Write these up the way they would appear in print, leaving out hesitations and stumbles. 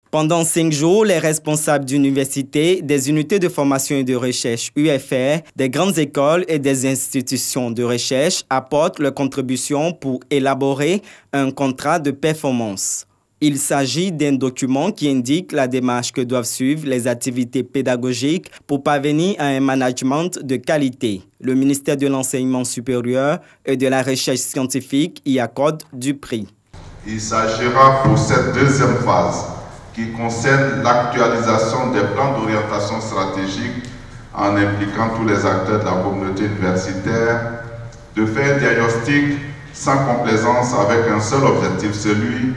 Pendant 5 jours, les responsables d'universités, des unités de formation et de recherche UFR, des grandes écoles et des institutions de recherche apportent leurs contributions pour élaborer un contrat de performance. Il s'agit d'un document qui indique la démarche que doivent suivre les activités pédagogiques pour parvenir à un management de qualité. Le ministère de l'Enseignement supérieur et de la Recherche scientifique y accorde du prix. Il s'agira pour cette deuxième phase qui concerne l'actualisation des plans d'orientation stratégique en impliquant tous les acteurs de la communauté universitaire, de faire un diagnostic sans complaisance avec un seul objectif, celui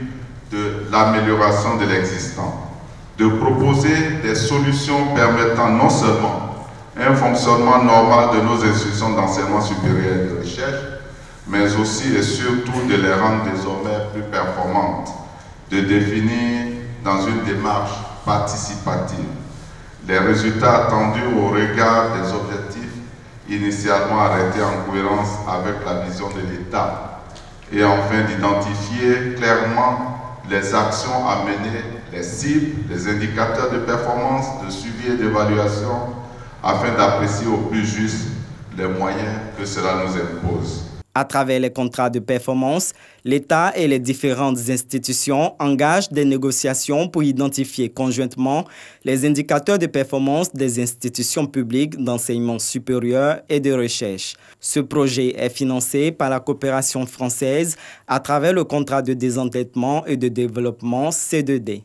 de l'amélioration de l'existant, de proposer des solutions permettant non seulement un fonctionnement normal de nos institutions d'enseignement supérieur et de recherche, mais aussi et surtout de les rendre désormais plus performantes, de définir dans une démarche participative les résultats attendus au regard des objectifs initialement arrêtés en cohérence avec la vision de l'État et enfin d'identifier clairement les actions à mener, les cibles, les indicateurs de performance, de suivi et d'évaluation afin d'apprécier au plus juste les moyens que cela nous impose. À travers les contrats de performance, l'État et les différentes institutions engagent des négociations pour identifier conjointement les indicateurs de performance des institutions publiques d'enseignement supérieur et de recherche. Ce projet est financé par la coopération française à travers le contrat de désendettement et de développement C2D.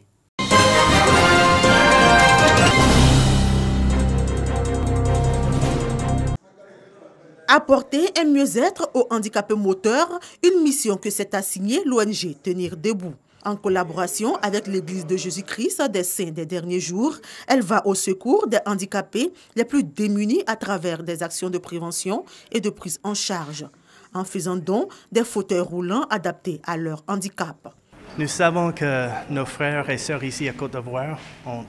Apporter un mieux-être aux handicapés moteurs, une mission que s'est assignée l'ONG Tenir Debout. En collaboration avec l'Église de Jésus-Christ des Saints des Derniers Jours, elle va au secours des handicapés les plus démunis à travers des actions de prévention et de prise en charge, en faisant don des fauteuils roulants adaptés à leur handicap. Nous savons que nos frères et sœurs ici à Côte d'Ivoire ont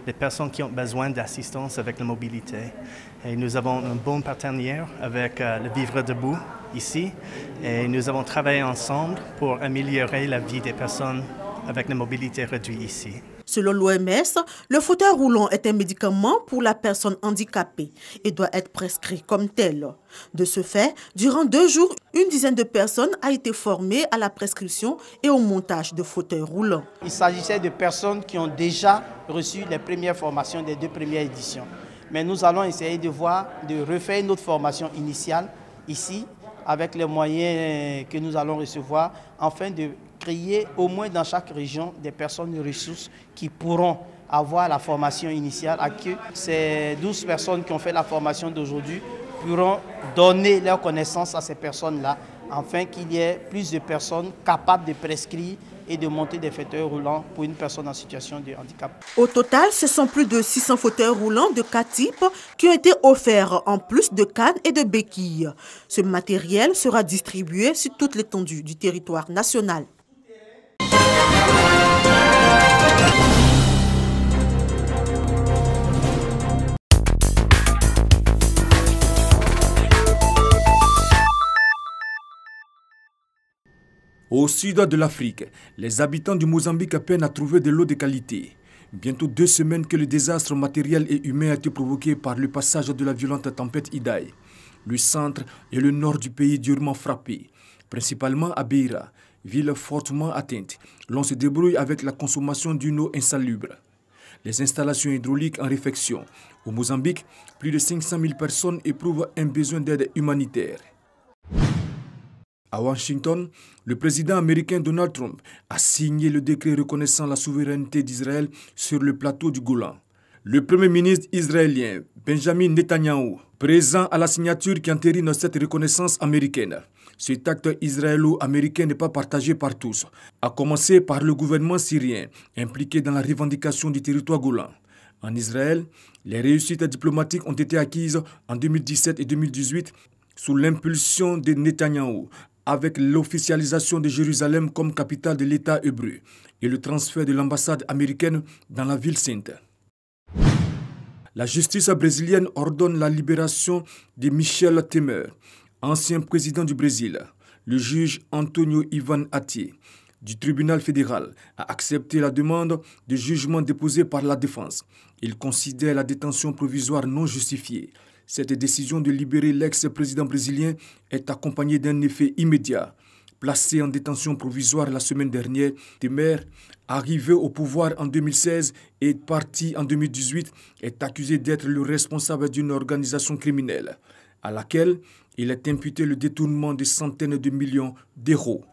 des personnes qui ont besoin d'assistance avec la mobilité. Et nous avons un bon partenaire avec le Vivre Debout ici. Et nous avons travaillé ensemble pour améliorer la vie des personnes avec la mobilité réduite ici. Selon l'OMS, le fauteuil roulant est un médicament pour la personne handicapée et doit être prescrit comme tel. De ce fait, durant 2 jours, une dizaine de personnes a été formée à la prescription et au montage de fauteuils roulants. Il s'agissait de personnes qui ont déjà reçu les premières formations des 2 premières éditions. Mais nous allons essayer de refaire notre formation initiale ici, avec les moyens que nous allons recevoir, afin de créer au moins dans chaque région des personnes de ressources qui pourront avoir la formation initiale, à que ces 12 personnes qui ont fait la formation d'aujourd'hui pourront donner leurs connaissances à ces personnes-là, afin qu'il y ait plus de personnes capables de prescrire et de monter des fauteuils roulants pour une personne en situation de handicap. Au total, ce sont plus de 600 fauteuils roulants de 4 types qui ont été offerts en plus de cannes et de béquilles. Ce matériel sera distribué sur toute l'étendue du territoire national. Au sud de l'Afrique, les habitants du Mozambique peinent à trouver de l'eau de qualité. Bientôt 2 semaines que le désastre matériel et humain a été provoqué par le passage de la violente tempête Idai. Le centre et le nord du pays durement frappés, principalement à Beira, ville fortement atteinte. L'on se débrouille avec la consommation d'une eau insalubre. Les installations hydrauliques en réfection. Au Mozambique, plus de 500 000 personnes éprouvent un besoin d'aide humanitaire. À Washington, le président américain Donald Trump a signé le décret reconnaissant la souveraineté d'Israël sur le plateau du Golan. Le premier ministre israélien, Benjamin Netanyahou, présent à la signature qui entérine cette reconnaissance américaine. Cet acte israélo-américain n'est pas partagé par tous, à commencer par le gouvernement syrien, impliqué dans la revendication du territoire Golan. En Israël, les réussites diplomatiques ont été acquises en 2017 et 2018 sous l'impulsion de Netanyahou, avec l'officialisation de Jérusalem comme capitale de l'État hébreu et le transfert de l'ambassade américaine dans la ville sainte. La justice brésilienne ordonne la libération de Michel Temer, ancien président du Brésil. Le juge Antonio Ivan Atié, du tribunal fédéral a accepté la demande de jugement déposée par la défense. Il considère la détention provisoire non justifiée. Cette décision de libérer l'ex-président brésilien est accompagnée d'un effet immédiat. Placé en détention provisoire la semaine dernière, Temer, arrivé au pouvoir en 2016 et parti en 2018, est accusé d'être le responsable d'une organisation criminelle à laquelle il est imputé le détournement de centaines de millions d'euros.